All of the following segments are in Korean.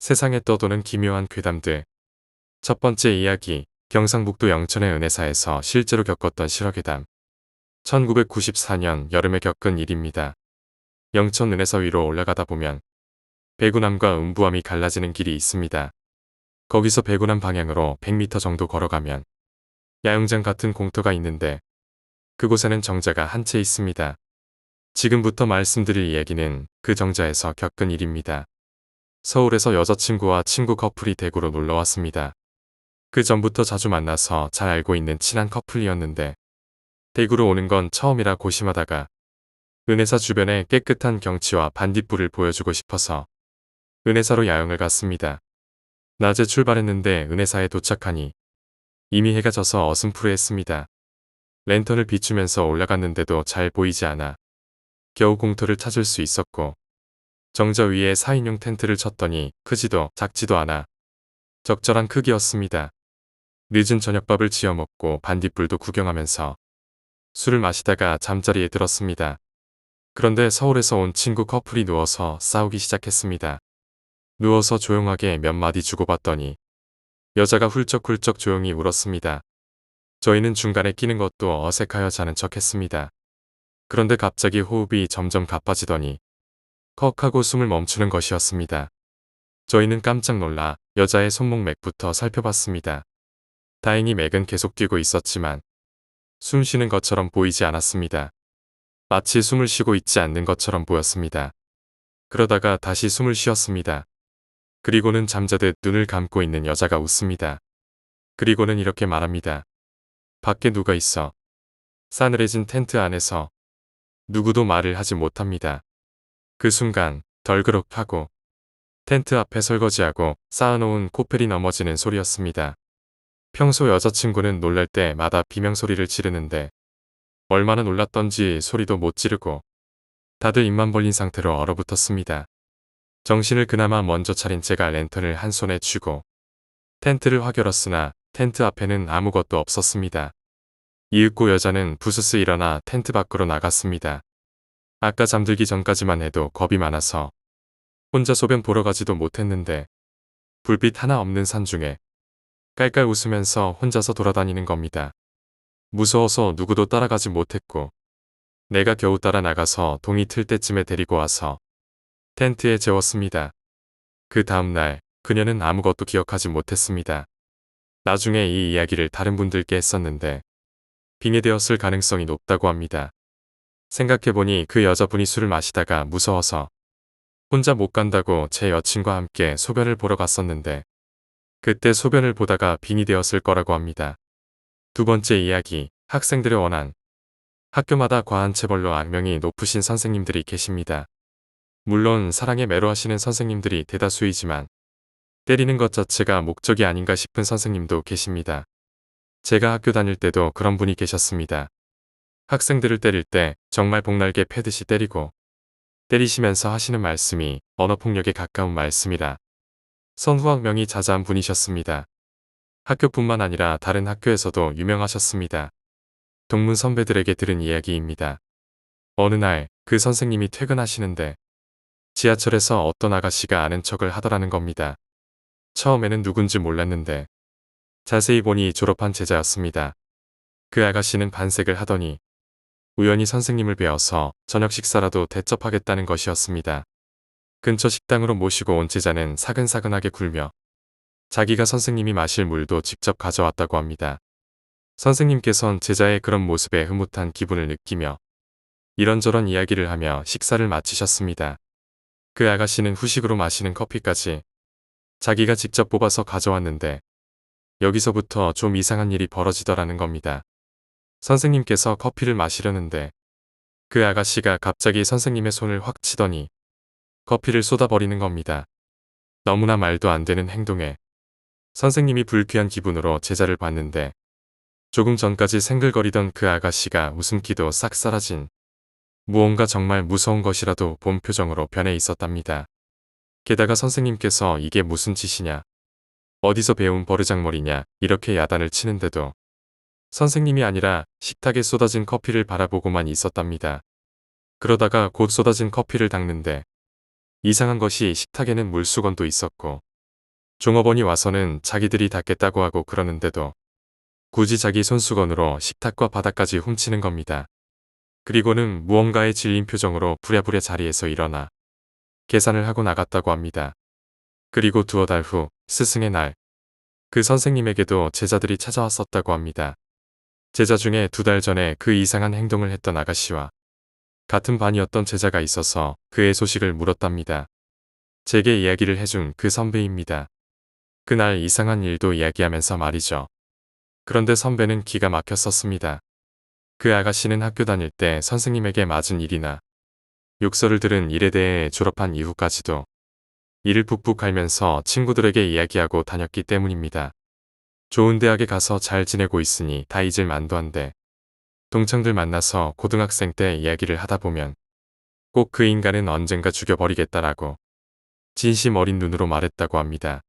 세상에 떠도는 기묘한 괴담들. 첫 번째 이야기, 경상북도 영천의 은혜사에서 실제로 겪었던 실화괴담. 1994년 여름에 겪은 일입니다. 영천 은혜사 위로 올라가다 보면 배구남과 음부암이 갈라지는 길이 있습니다. 거기서 배구남 방향으로 100m 정도 걸어가면 야영장 같은 공터가 있는데 그곳에는 정자가 한 채 있습니다. 지금부터 말씀드릴 이야기는 그 정자에서 겪은 일입니다. 서울에서 여자친구와 친구 커플이 대구로 놀러 왔습니다. 그 전부터 자주 만나서 잘 알고 있는 친한 커플이었는데 대구로 오는 건 처음이라 고심하다가 은혜사 주변의 깨끗한 경치와 반딧불을 보여주고 싶어서 은혜사로 야영을 갔습니다. 낮에 출발했는데 은혜사에 도착하니 이미 해가 져서 어슴푸레했습니다. 랜턴을 비추면서 올라갔는데도 잘 보이지 않아 겨우 공터를 찾을 수 있었고 정자 위에 4인용 텐트를 쳤더니 크지도 작지도 않아 적절한 크기였습니다. 늦은 저녁밥을 지어 먹고 반딧불도 구경하면서 술을 마시다가 잠자리에 들었습니다. 그런데 서울에서 온 친구 커플이 누워서 싸우기 시작했습니다. 누워서 조용하게 몇 마디 주고받더니 여자가 훌쩍훌쩍 조용히 울었습니다. 저희는 중간에 끼는 것도 어색하여 자는 척했습니다. 그런데 갑자기 호흡이 점점 가빠지더니 컥 하고 숨을 멈추는 것이었습니다. 저희는 깜짝 놀라 여자의 손목 맥부터 살펴봤습니다. 다행히 맥은 계속 뛰고 있었지만 숨 쉬는 것처럼 보이지 않았습니다. 마치 숨을 쉬고 있지 않는 것처럼 보였습니다. 그러다가 다시 숨을 쉬었습니다. 그리고는 잠자듯 눈을 감고 있는 여자가 웃습니다. 그리고는 이렇게 말합니다. 밖에 누가 있어. 싸늘해진 텐트 안에서. 누구도 말을 하지 못합니다. 그 순간 덜그럭하고 텐트 앞에 설거지하고 쌓아놓은 코펠이 넘어지는 소리였습니다. 평소 여자친구는 놀랄 때마다 비명소리를 지르는데 얼마나 놀랐던지 소리도 못 지르고 다들 입만 벌린 상태로 얼어붙었습니다. 정신을 그나마 먼저 차린 제가 랜턴을 한 손에 쥐고 텐트를 확 열었으나 텐트 앞에는 아무것도 없었습니다. 이윽고 여자는 부스스 일어나 텐트 밖으로 나갔습니다. 아까 잠들기 전까지만 해도 겁이 많아서 혼자 소변 보러 가지도 못했는데 불빛 하나 없는 산중에 깔깔 웃으면서 혼자서 돌아다니는 겁니다. 무서워서 누구도 따라가지 못했고 내가 겨우 따라 나가서 동이 틀 때쯤에 데리고 와서 텐트에 재웠습니다. 그 다음날 그녀는 아무것도 기억하지 못했습니다. 나중에 이 이야기를 다른 분들께 했었는데 빙의되었을 가능성이 높다고 합니다. 생각해보니 그 여자분이 술을 마시다가 무서워서 혼자 못 간다고 제 여친과 함께 소변을 보러 갔었는데 그때 소변을 보다가 빙이 되었을 거라고 합니다. 두 번째 이야기, 학생들의 원한. 학교마다 과한 체벌로 악명이 높으신 선생님들이 계십니다. 물론 사랑에 매료하시는 선생님들이 대다수이지만 때리는 것 자체가 목적이 아닌가 싶은 선생님도 계십니다. 제가 학교 다닐 때도 그런 분이 계셨습니다. 학생들을 때릴 때 정말 복날개 패듯이 때리고 때리시면서 하시는 말씀이 언어폭력에 가까운 말씀이라 선후학명이 자자한 분이셨습니다. 학교뿐만 아니라 다른 학교에서도 유명하셨습니다. 동문 선배들에게 들은 이야기입니다. 어느 날 그 선생님이 퇴근하시는데 지하철에서 어떤 아가씨가 아는 척을 하더라는 겁니다. 처음에는 누군지 몰랐는데 자세히 보니 졸업한 제자였습니다. 그 아가씨는 반색을 하더니 우연히 선생님을 뵈어서 저녁 식사라도 대접하겠다는 것이었습니다. 근처 식당으로 모시고 온 제자는 사근사근하게 굴며 자기가 선생님이 마실 물도 직접 가져왔다고 합니다. 선생님께선 제자의 그런 모습에 흐뭇한 기분을 느끼며 이런저런 이야기를 하며 식사를 마치셨습니다. 그 아가씨는 후식으로 마시는 커피까지 자기가 직접 뽑아서 가져왔는데 여기서부터 좀 이상한 일이 벌어지더라는 겁니다. 선생님께서 커피를 마시려는데 그 아가씨가 갑자기 선생님의 손을 확 치더니 커피를 쏟아버리는 겁니다. 너무나 말도 안 되는 행동에 선생님이 불쾌한 기분으로 제자를 봤는데 조금 전까지 생글거리던 그 아가씨가 웃음기도 싹 사라진 무언가 정말 무서운 것이라도 본 표정으로 변해 있었답니다. 게다가 선생님께서 이게 무슨 짓이냐, 어디서 배운 버르장머리냐 이렇게 야단을 치는데도 선생님이 아니라 식탁에 쏟아진 커피를 바라보고만 있었답니다. 그러다가 곧 쏟아진 커피를 닦는데 이상한 것이 식탁에는 물수건도 있었고 종업원이 와서는 자기들이 닦겠다고 하고 그러는데도 굳이 자기 손수건으로 식탁과 바닥까지 훔치는 겁니다. 그리고는 무언가에 질린 표정으로 부랴부랴 자리에서 일어나 계산을 하고 나갔다고 합니다. 그리고 두어 달 후 스승의 날, 그 선생님에게도 제자들이 찾아왔었다고 합니다. 제자 중에 2달 전에 그 이상한 행동을 했던 아가씨와 같은 반이었던 제자가 있어서 그의 소식을 물었답니다. 제게 이야기를 해준 그 선배입니다. 그날 이상한 일도 이야기하면서 말이죠. 그런데 선배는 기가 막혔었습니다. 그 아가씨는 학교 다닐 때 선생님에게 맞은 일이나 욕설을 들은 일에 대해 졸업한 이후까지도 이를 푹푹 앓면서 친구들에게 이야기하고 다녔기 때문입니다. 좋은 대학에 가서 잘 지내고 있으니 다 잊을 만도 한데 동창들 만나서 고등학생 때 이야기를 하다 보면 꼭 그 인간은 언젠가 죽여버리겠다라고 진심 어린 눈으로 말했다고 합니다.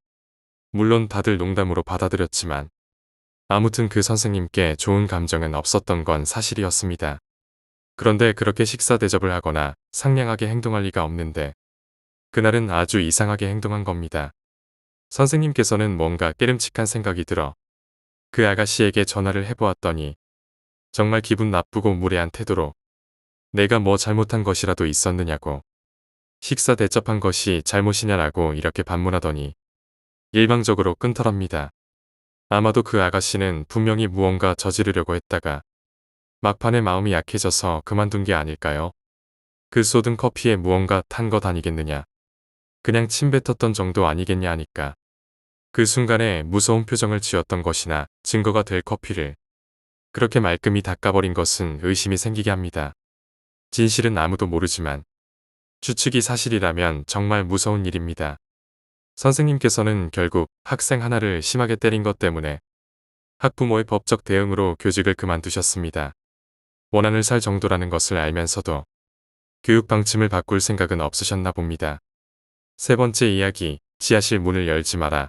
물론 다들 농담으로 받아들였지만 아무튼 그 선생님께 좋은 감정은 없었던 건 사실이었습니다. 그런데 그렇게 식사 대접을 하거나 상냥하게 행동할 리가 없는데 그날은 아주 이상하게 행동한 겁니다. 선생님께서는 뭔가 깨름칙한 생각이 들어 그 아가씨에게 전화를 해보았더니 정말 기분 나쁘고 무례한 태도로 내가 뭐 잘못한 것이라도 있었느냐고 식사 대접한 것이 잘못이냐라고 이렇게 반문하더니 일방적으로 끊더랍니다. 아마도 그 아가씨는 분명히 무언가 저지르려고 했다가 막판에 마음이 약해져서 그만둔 게 아닐까요? 그 쏟은 커피에 무언가 탄 것 아니겠느냐. 그냥 침 뱉었던 정도 아니겠냐 하니까 그 순간에 무서운 표정을 지었던 것이나 증거가 될 커피를 그렇게 말끔히 닦아버린 것은 의심이 생기게 합니다. 진실은 아무도 모르지만 추측이 사실이라면 정말 무서운 일입니다. 선생님께서는 결국 학생 하나를 심하게 때린 것 때문에 학부모의 법적 대응으로 교직을 그만두셨습니다. 원한을 살 정도라는 것을 알면서도 교육 방침을 바꿀 생각은 없으셨나 봅니다. 세 번째 이야기, 지하실 문을 열지 마라.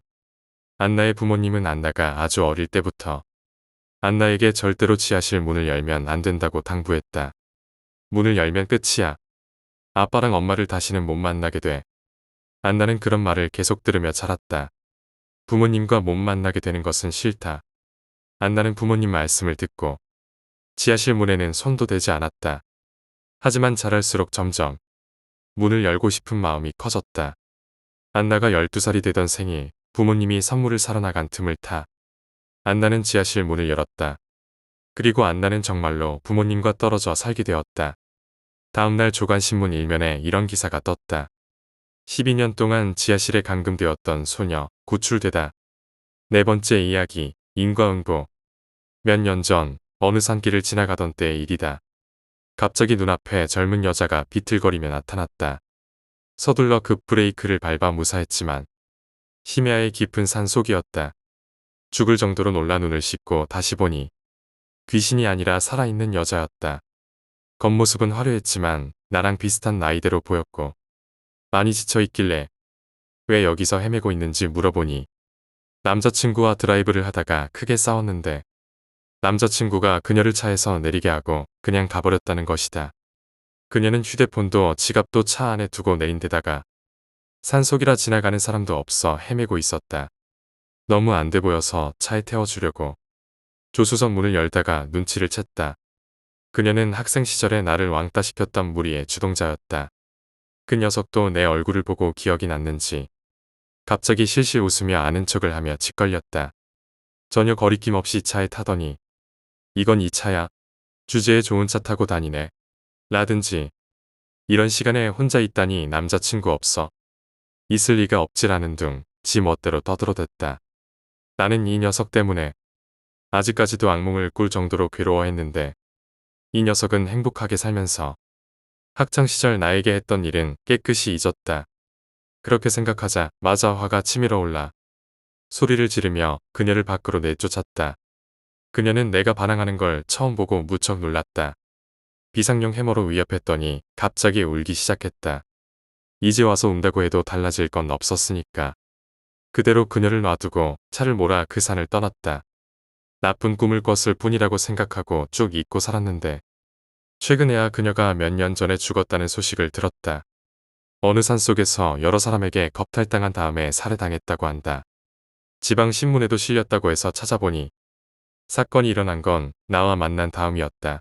안나의 부모님은 안나가 아주 어릴 때부터 안나에게 절대로 지하실 문을 열면 안 된다고 당부했다. 문을 열면 끝이야. 아빠랑 엄마를 다시는 못 만나게 돼. 안나는 그런 말을 계속 들으며 자랐다. 부모님과 못 만나게 되는 것은 싫다. 안나는 부모님 말씀을 듣고 지하실 문에는 손도 대지 않았다. 하지만 자랄수록 점점 문을 열고 싶은 마음이 커졌다. 안나가 12살이 되던 생일, 부모님이 선물을 사러 나간 틈을 타 안나는 지하실 문을 열었다. 그리고 안나는 정말로 부모님과 떨어져 살게 되었다. 다음날 조간신문 일면에 이런 기사가 떴다. 12년 동안 지하실에 감금되었던 소녀, 구출되다. 네 번째 이야기, 인과응보. 몇 년 전 어느 산길을 지나가던 때의 일이다. 갑자기 눈앞에 젊은 여자가 비틀거리며 나타났다. 서둘러 급브레이크를 밟아 무사했지만 심야의 깊은 산속이었다. 죽을 정도로 놀라 눈을 씻고 다시 보니 귀신이 아니라 살아있는 여자였다. 겉모습은 화려했지만 나랑 비슷한 나이대로 보였고 많이 지쳐있길래 왜 여기서 헤매고 있는지 물어보니 남자친구와 드라이브를 하다가 크게 싸웠는데 남자친구가 그녀를 차에서 내리게 하고 그냥 가버렸다는 것이다. 그녀는 휴대폰도 지갑도 차 안에 두고 내린 데다가 산속이라 지나가는 사람도 없어 헤매고 있었다. 너무 안 돼 보여서 차에 태워주려고 조수석 문을 열다가 눈치를 챘다. 그녀는 학생 시절에 나를 왕따시켰던 무리의 주동자였다. 그 녀석도 내 얼굴을 보고 기억이 났는지 갑자기 실실 웃으며 아는 척을 하며 짓걸렸다. 전혀 거리낌 없이 차에 타더니 이건 이 차야. 주제에 좋은 차 타고 다니네. 라든지 이런 시간에 혼자 있다니 남자친구 없어. 있을 리가 없지라는 둥 지 멋대로 떠들어댔다. 나는 이 녀석 때문에 아직까지도 악몽을 꿀 정도로 괴로워했는데 이 녀석은 행복하게 살면서 학창시절 나에게 했던 일은 깨끗이 잊었다. 그렇게 생각하자 마자 화가 치밀어 올라 소리를 지르며 그녀를 밖으로 내쫓았다. 그녀는 내가 반항하는 걸 처음 보고 무척 놀랐다. 비상용 해머로 위협했더니 갑자기 울기 시작했다. 이제 와서 운다고 해도 달라질 건 없었으니까. 그대로 그녀를 놔두고 차를 몰아 그 산을 떠났다. 나쁜 꿈을 꿨을 뿐이라고 생각하고 쭉 잊고 살았는데 최근에야 그녀가 몇 년 전에 죽었다는 소식을 들었다. 어느 산속에서 여러 사람에게 겁탈당한 다음에 살해당했다고 한다. 지방 신문에도 실렸다고 해서 찾아보니 사건이 일어난 건 나와 만난 다음이었다.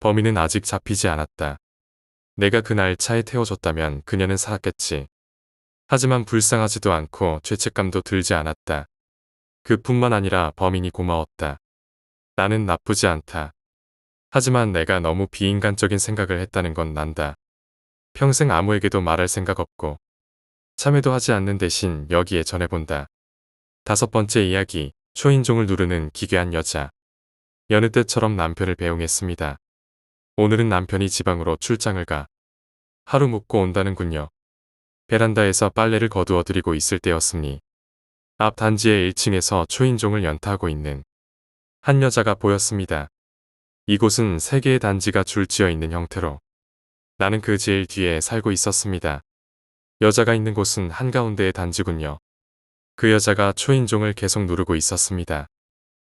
범인은 아직 잡히지 않았다. 내가 그날 차에 태워줬다면 그녀는 살았겠지. 하지만 불쌍하지도 않고 죄책감도 들지 않았다. 그뿐만 아니라 범인이 고마웠다. 나는 나쁘지 않다. 하지만 내가 너무 비인간적인 생각을 했다는 건 난다. 평생 아무에게도 말할 생각 없고 참여도 하지 않는 대신 여기에 전해본다. 5번째 이야기, 초인종을 누르는 기괴한 여자. 여느 때처럼 남편을 배웅했습니다. 오늘은 남편이 지방으로 출장을 가 하루 묵고 온다는군요. 베란다에서 빨래를 거두어 드리고 있을 때였으니 앞 단지의 1층에서 초인종을 연타하고 있는 한 여자가 보였습니다. 이곳은 3개의 단지가 줄지어 있는 형태로 나는 그 제일 뒤에 살고 있었습니다. 여자가 있는 곳은 한가운데의 단지군요. 그 여자가 초인종을 계속 누르고 있었습니다.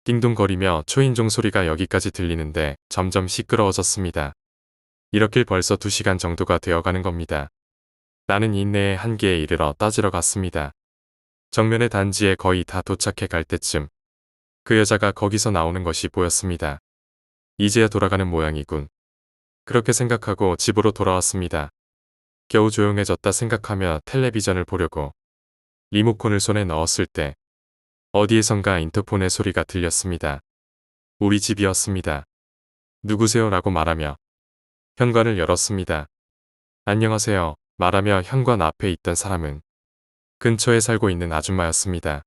띵동거리며 초인종 소리가 여기까지 들리는데 점점 시끄러워졌습니다. 이렇게 벌써 2시간 정도가 되어가는 겁니다. 나는 인내의 한계에 이르러 따지러 갔습니다. 정면의 단지에 거의 다 도착해 갈 때쯤 그 여자가 거기서 나오는 것이 보였습니다. 이제야 돌아가는 모양이군. 그렇게 생각하고 집으로 돌아왔습니다. 겨우 조용해졌다 생각하며 텔레비전을 보려고 리모컨을 손에 넣었을 때 어디에선가 인터폰의 소리가 들렸습니다. 우리 집이었습니다. 누구세요? 라고 말하며 현관을 열었습니다. 안녕하세요. 말하며 현관 앞에 있던 사람은 근처에 살고 있는 아줌마였습니다.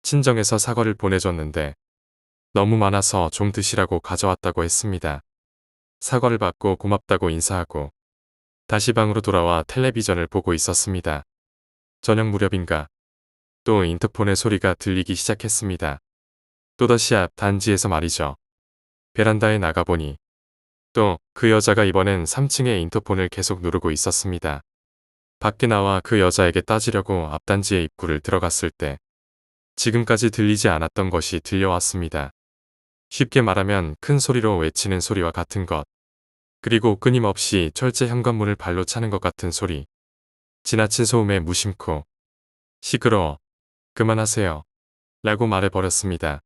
친정에서 사과를 보내줬는데 너무 많아서 좀 드시라고 가져왔다고 했습니다. 사과를 받고 고맙다고 인사하고 다시 방으로 돌아와 텔레비전을 보고 있었습니다. 저녁 무렵인가 또 인터폰의 소리가 들리기 시작했습니다. 또다시 앞 단지에서 말이죠. 베란다에 나가보니 또 그 여자가 이번엔 3층의 인터폰을 계속 누르고 있었습니다. 밖에 나와 그 여자에게 따지려고 앞단지의 입구를 들어갔을 때 지금까지 들리지 않았던 것이 들려왔습니다. 쉽게 말하면 큰 소리로 외치는 소리와 같은 것. 그리고 끊임없이 철제 현관문을 발로 차는 것 같은 소리. 지나친 소음에 무심코 시끄러워. 그만하세요. 라고 말해버렸습니다.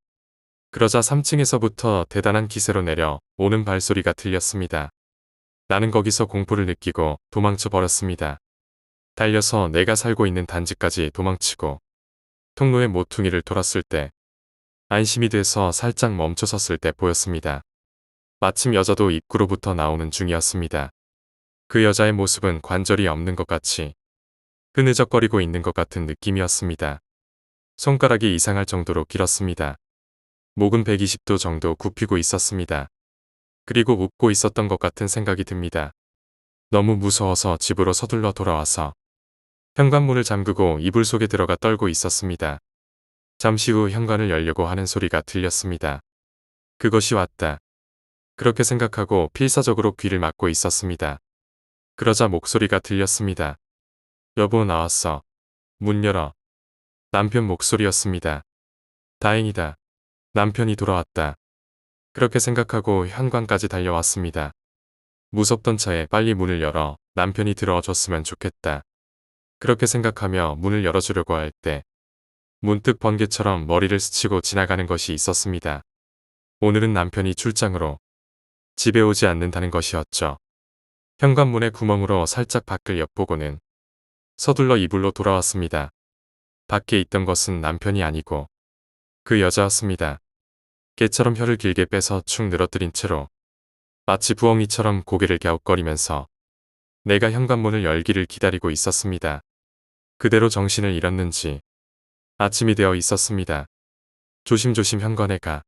그러자 3층에서부터 대단한 기세로 내려 오는 발소리가 들렸습니다. 나는 거기서 공포를 느끼고 도망쳐 버렸습니다. 달려서 내가 살고 있는 단지까지 도망치고 통로의 모퉁이를 돌았을 때 안심이 돼서 살짝 멈춰섰을 때 보였습니다. 마침 여자도 입구로부터 나오는 중이었습니다. 그 여자의 모습은 관절이 없는 것 같이 흐느적거리고 있는 것 같은 느낌이었습니다. 손가락이 이상할 정도로 길었습니다. 목은 120도 정도 굽히고 있었습니다. 그리고 웃고 있었던 것 같은 생각이 듭니다. 너무 무서워서 집으로 서둘러 돌아와서 현관문을 잠그고 이불 속에 들어가 떨고 있었습니다. 잠시 후 현관을 열려고 하는 소리가 들렸습니다. 그것이 왔다. 그렇게 생각하고 필사적으로 귀를 막고 있었습니다. 그러자 목소리가 들렸습니다. 여보 나왔어. 문 열어. 남편 목소리였습니다. 다행이다. 남편이 돌아왔다. 그렇게 생각하고 현관까지 달려왔습니다. 무섭던 차에 빨리 문을 열어 남편이 들어줬으면 좋겠다. 그렇게 생각하며 문을 열어주려고 할 때 문득 번개처럼 머리를 스치고 지나가는 것이 있었습니다. 오늘은 남편이 출장으로 집에 오지 않는다는 것이었죠. 현관문의 구멍으로 살짝 밖을 엿보고는 서둘러 이불로 돌아왔습니다. 밖에 있던 것은 남편이 아니고 그 여자였습니다. 개처럼 혀를 길게 빼서 축 늘어뜨린 채로 마치 부엉이처럼 고개를 갸웃거리면서 내가 현관문을 열기를 기다리고 있었습니다. 그대로 정신을 잃었는지 아침이 되어 있었습니다. 조심조심 현관에 가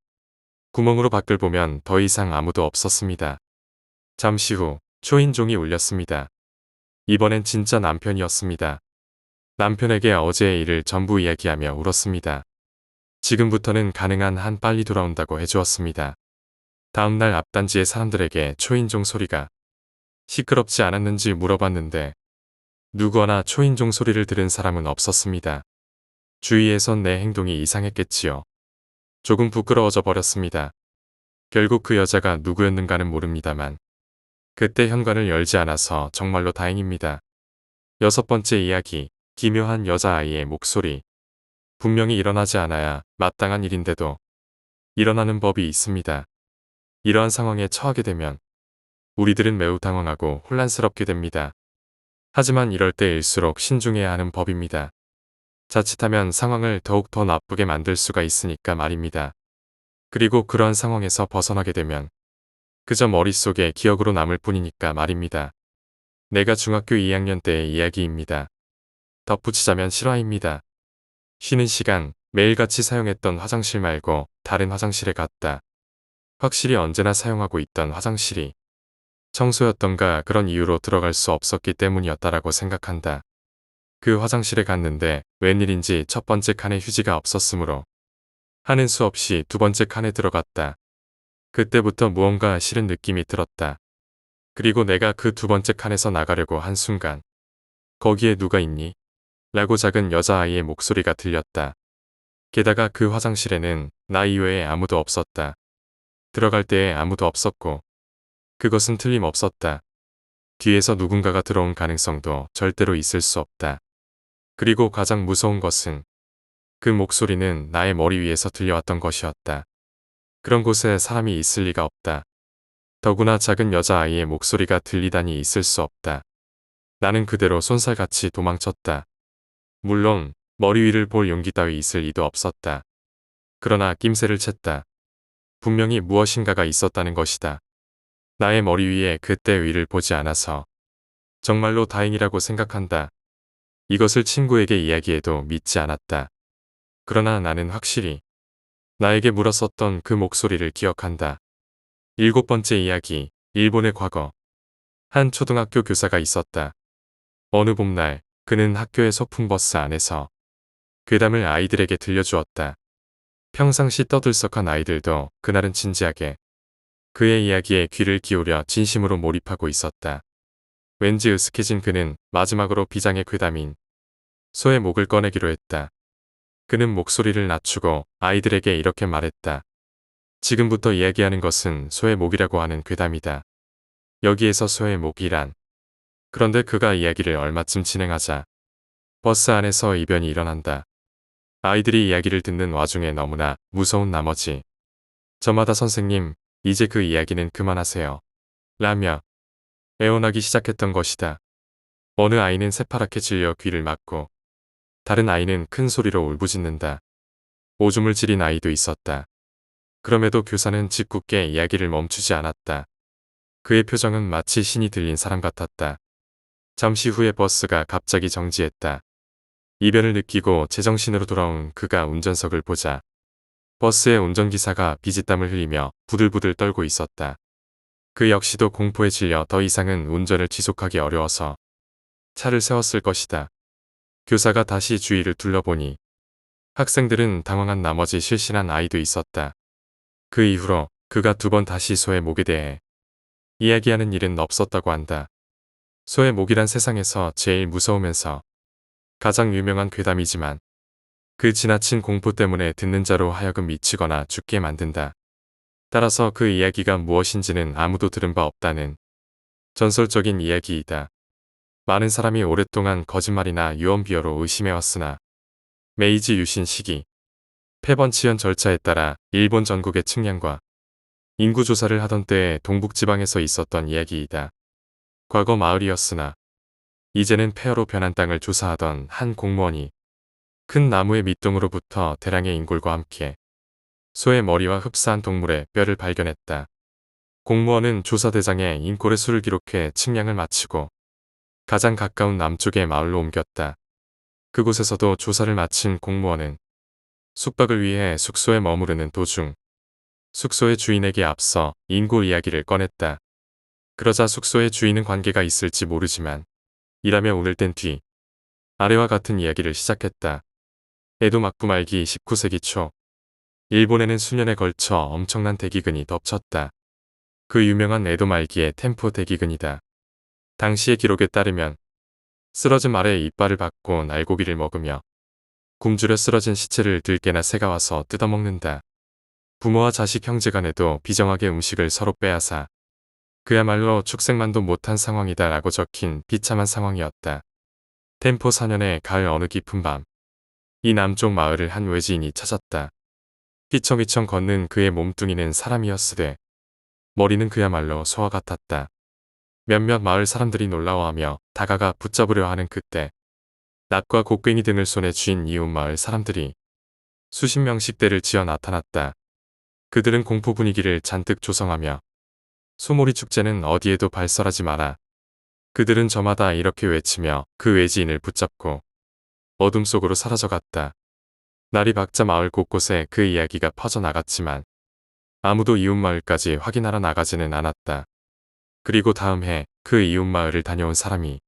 구멍으로 밖을 보면 더 이상 아무도 없었습니다. 잠시 후 초인종이 울렸습니다. 이번엔 진짜 남편이었습니다. 남편에게 어제의 일을 전부 이야기하며 울었습니다. 지금부터는 가능한 한 빨리 돌아온다고 해주었습니다. 다음날 앞단지의 사람들에게 초인종 소리가 시끄럽지 않았는지 물어봤는데 누구 하나 초인종 소리를 들은 사람은 없었습니다. 주위에선 내 행동이 이상했겠지요. 조금 부끄러워져 버렸습니다. 결국 그 여자가 누구였는가는 모릅니다만 그때 현관을 열지 않아서 정말로 다행입니다. 6번째 이야기, 기묘한 여자아이의 목소리. 분명히 일어나지 않아야 마땅한 일인데도 일어나는 법이 있습니다. 이러한 상황에 처하게 되면 우리들은 매우 당황하고 혼란스럽게 됩니다. 하지만 이럴 때일수록 신중해야 하는 법입니다. 자칫하면 상황을 더욱 더 나쁘게 만들 수가 있으니까 말입니다. 그리고 그러한 상황에서 벗어나게 되면 그저 머릿속에 기억으로 남을 뿐이니까 말입니다. 내가 중학교 2학년 때의 이야기입니다. 덧붙이자면 실화입니다. 쉬는 시간 매일같이 사용했던 화장실 말고 다른 화장실에 갔다. 확실히 언제나 사용하고 있던 화장실이 청소였던가 그런 이유로 들어갈 수 없었기 때문이었다라고 생각한다. 그 화장실에 갔는데 웬일인지 첫 번째 칸에 휴지가 없었으므로 하는 수 없이 두 번째 칸에 들어갔다. 그때부터 무언가 싫은 느낌이 들었다. 그리고 내가 그 두 번째 칸에서 나가려고 한 순간 거기에 누가 있니? 라고 작은 여자아이의 목소리가 들렸다. 게다가 그 화장실에는 나 이외에 아무도 없었다. 들어갈 때에 아무도 없었고 그것은 틀림없었다. 뒤에서 누군가가 들어온 가능성도 절대로 있을 수 없다. 그리고 가장 무서운 것은 그 목소리는 나의 머리 위에서 들려왔던 것이었다. 그런 곳에 사람이 있을 리가 없다. 더구나 작은 여자아이의 목소리가 들리다니 있을 수 없다. 나는 그대로 쏜살같이 도망쳤다. 물론 머리 위를 볼 용기 따위 있을 리도 없었다. 그러나 낌새를 챘다. 분명히 무엇인가가 있었다는 것이다. 나의 머리 위에 그때 위를 보지 않아서 정말로 다행이라고 생각한다. 이것을 친구에게 이야기해도 믿지 않았다. 그러나 나는 확실히 나에게 물었었던 그 목소리를 기억한다. 7번째 이야기, 일본의 과거. 한 초등학교 교사가 있었다. 어느 봄날 그는 학교의 소풍버스 안에서 괴담을 아이들에게 들려주었다. 평상시 떠들썩한 아이들도 그날은 진지하게 그의 이야기에 귀를 기울여 진심으로 몰입하고 있었다. 왠지 으슥해진 그는 마지막으로 비장의 괴담인 소의 목을 꺼내기로 했다. 그는 목소리를 낮추고 아이들에게 이렇게 말했다. 지금부터 이야기하는 것은 소의 목이라고 하는 괴담이다. 여기에서 소의 목이란. 그런데 그가 이야기를 얼마쯤 진행하자 버스 안에서 이변이 일어난다. 아이들이 이야기를 듣는 와중에 너무나 무서운 나머지 저마다 선생님, 이제 그 이야기는 그만하세요. 라며 애원하기 시작했던 것이다. 어느 아이는 새파랗게 질려 귀를 막고 다른 아이는 큰 소리로 울부짖는다. 오줌을 지린 아이도 있었다. 그럼에도 교사는 짓궂게 이야기를 멈추지 않았다. 그의 표정은 마치 신이 들린 사람 같았다. 잠시 후에 버스가 갑자기 정지했다. 이변을 느끼고 제정신으로 돌아온 그가 운전석을 보자 버스의 운전기사가 비지땀을 흘리며 부들부들 떨고 있었다. 그 역시도 공포에 질려 더 이상은 운전을 지속하기 어려워서 차를 세웠을 것이다. 교사가 다시 주위를 둘러보니 학생들은 당황한 나머지 실신한 아이도 있었다. 그 이후로 그가 2번 다시 소의 목에 대해 이야기하는 일은 없었다고 한다. 소의 목이란 세상에서 제일 무서우면서 가장 유명한 괴담이지만 그 지나친 공포 때문에 듣는 자로 하여금 미치거나 죽게 만든다. 따라서 그 이야기가 무엇인지는 아무도 들은 바 없다는 전설적인 이야기이다. 많은 사람이 오랫동안 거짓말이나 유언비어로 의심해왔으나 메이지 유신 시기 폐번치현 절차에 따라 일본 전국의 측량과 인구조사를 하던 때에 동북지방에서 있었던 이야기이다. 과거 마을이었으나 이제는 폐허로 변한 땅을 조사하던 한 공무원이 큰 나무의 밑둥으로부터 대량의 인골과 함께 소의 머리와 흡사한 동물의 뼈를 발견했다. 공무원은 조사대장에 인골의 수를 기록해 측량을 마치고 가장 가까운 남쪽의 마을로 옮겼다. 그곳에서도 조사를 마친 공무원은 숙박을 위해 숙소에 머무르는 도중 숙소의 주인에게 앞서 인골 이야기를 꺼냈다. 그러자 숙소의 주인은 관계가 있을지 모르지만 일하며 운을 뗀 뒤 아래와 같은 이야기를 시작했다. 에도 막부 말기 19세기 초 일본에는 수년에 걸쳐 엄청난 대기근이 덮쳤다. 그 유명한 에도 말기의 템포 대기근이다. 당시의 기록에 따르면 쓰러진 말의 이빨을 받고 날고기를 먹으며 굶주려 쓰러진 시체를 들깨나 새가 와서 뜯어먹는다. 부모와 자식 형제 간에도 비정하게 음식을 서로 빼앗아 그야말로 축생만도 못한 상황이다 라고 적힌 비참한 상황이었다. 템포 4년의 가을 어느 깊은 밤 이 남쪽 마을을 한 외지인이 찾았다. 휘청휘청 걷는 그의 몸뚱이는 사람이었으되 머리는 그야말로 소와 같았다. 몇몇 마을 사람들이 놀라워하며 다가가 붙잡으려 하는 그때 낫과 곡괭이 등을 손에 쥔 이웃 마을 사람들이 수십 명씩 대를 지어 나타났다. 그들은 공포 분위기를 잔뜩 조성하며 소몰이 축제는 어디에도 발설하지 마라. 그들은 저마다 이렇게 외치며 그 외지인을 붙잡고 어둠 속으로 사라져갔다. 날이 밝자 마을 곳곳에 그 이야기가 퍼져나갔지만 아무도 이웃마을까지 확인하러 나가지는 않았다. 그리고 다음 해 그 이웃마을을 다녀온 사람이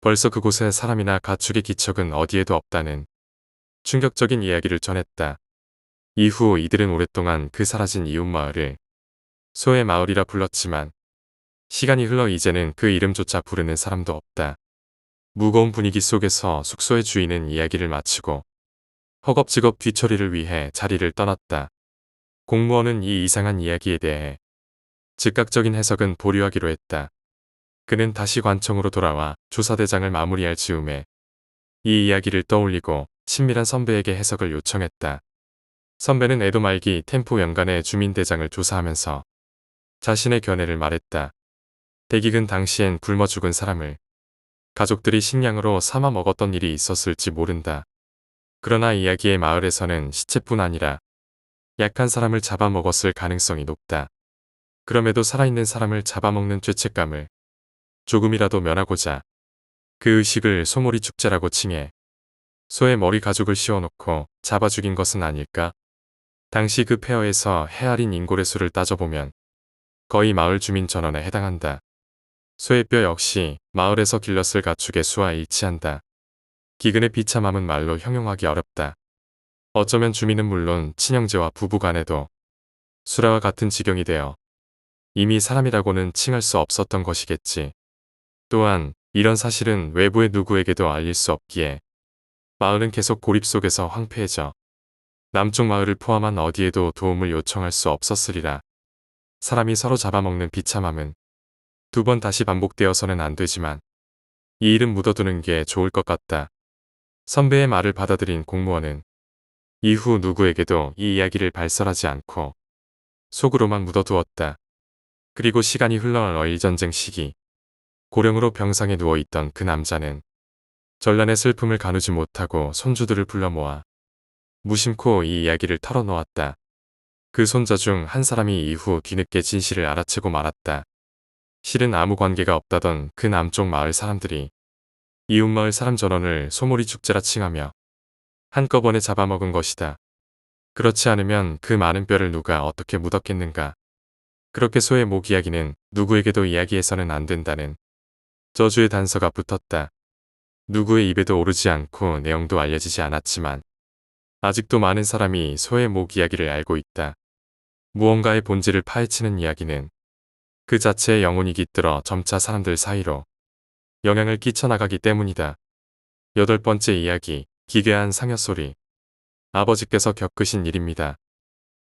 벌써 그곳에 사람이나 가축의 기척은 어디에도 없다는 충격적인 이야기를 전했다. 이후 이들은 오랫동안 그 사라진 이웃마을을 소의 마을이라 불렀지만 시간이 흘러 이제는 그 이름조차 부르는 사람도 없다. 무거운 분위기 속에서 숙소의 주인은 이야기를 마치고 허겁지겁 뒤처리를 위해 자리를 떠났다. 공무원은 이 이상한 이야기에 대해 즉각적인 해석은 보류하기로 했다. 그는 다시 관청으로 돌아와 조사대장을 마무리할 즈음에 이 이야기를 떠올리고 친밀한 선배에게 해석을 요청했다. 선배는 에도 말기 템포 연간의 주민대장을 조사하면서 자신의 견해를 말했다. 대기근 당시엔 굶어 죽은 사람을 가족들이 식량으로 삼아 먹었던 일이 있었을지 모른다. 그러나 이야기의 마을에서는 시체뿐 아니라 약한 사람을 잡아먹었을 가능성이 높다. 그럼에도 살아있는 사람을 잡아먹는 죄책감을 조금이라도 면하고자 그 의식을 소몰이 축제라고 칭해 소의 머리 가죽을 씌워놓고 잡아 죽인 것은 아닐까? 당시 그 폐허에서 헤아린 인골의 수를 따져보면 거의 마을 주민 전원에 해당한다. 소의 뼈 역시 마을에서 길렀을 가축의 수와 일치한다. 기근의 비참함은 말로 형용하기 어렵다. 어쩌면 주민은 물론 친형제와 부부간에도 수라와 같은 지경이 되어 이미 사람이라고는 칭할 수 없었던 것이겠지. 또한 이런 사실은 외부의 누구에게도 알릴 수 없기에 마을은 계속 고립 속에서 황폐해져 남쪽 마을을 포함한 어디에도 도움을 요청할 수 없었으리라. 사람이 서로 잡아먹는 비참함은 두 번 다시 반복되어서는 안 되지만 이 일은 묻어두는 게 좋을 것 같다. 선배의 말을 받아들인 공무원은 이후 누구에게도 이 이야기를 발설하지 않고 속으로만 묻어두었다. 그리고 시간이 흘러 어일전쟁 시기 고령으로 병상에 누워있던 그 남자는 전란의 슬픔을 가누지 못하고 손주들을 불러 모아 무심코 이 이야기를 털어놓았다. 그 손자 중 한 사람이 이후 뒤늦게 진실을 알아채고 말았다. 실은 아무 관계가 없다던 그 남쪽 마을 사람들이 이웃마을 사람 전원을 소몰이 축제라 칭하며 한꺼번에 잡아먹은 것이다. 그렇지 않으면 그 많은 뼈를 누가 어떻게 묻었겠는가. 그렇게 소의 목 이야기는 누구에게도 이야기해서는 안 된다는 저주의 단서가 붙었다. 누구의 입에도 오르지 않고 내용도 알려지지 않았지만 아직도 많은 사람이 소의 목 이야기를 알고 있다. 무언가의 본질을 파헤치는 이야기는 그 자체의 영혼이 깃들어 점차 사람들 사이로 영향을 끼쳐나가기 때문이다. 8번째 이야기, 기괴한 상여소리. 아버지께서 겪으신 일입니다.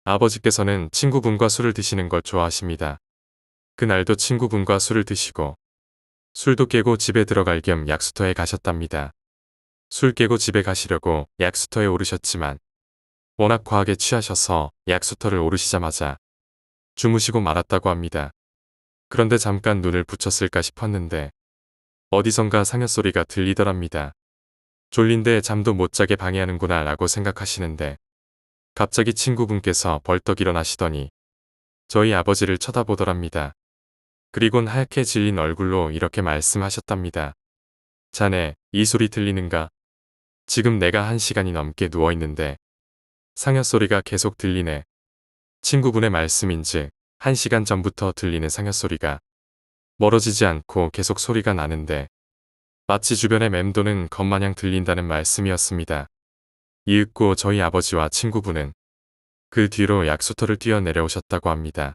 아버지께서는 친구분과 술을 드시는 걸 좋아하십니다. 그날도 친구분과 술을 드시고 술도 깨고 집에 들어갈 겸 약수터에 가셨답니다. 술 깨고 집에 가시려고 약수터에 오르셨지만 워낙 과하게 취하셔서 약수터를 오르시자마자 주무시고 말았다고 합니다. 그런데 잠깐 눈을 붙였을까 싶었는데 어디선가 상여소리가 들리더랍니다. 졸린데 잠도 못 자게 방해하는구나 라고 생각하시는데 갑자기 친구분께서 벌떡 일어나시더니 저희 아버지를 쳐다보더랍니다. 그리곤 하얗게 질린 얼굴로 이렇게 말씀하셨답니다. 자네, 이 소리 들리는가? 지금 내가 1시간이 넘게 누워있는데 상여소리가 계속 들리네. 친구분의 말씀인즉 1시간 전부터 들리는 상여소리가 멀어지지 않고 계속 소리가 나는데 마치 주변에 맴도는 것마냥 들린다는 말씀이었습니다. 이윽고 저희 아버지와 친구분은 그 뒤로 약수터를 뛰어 내려오셨다고 합니다.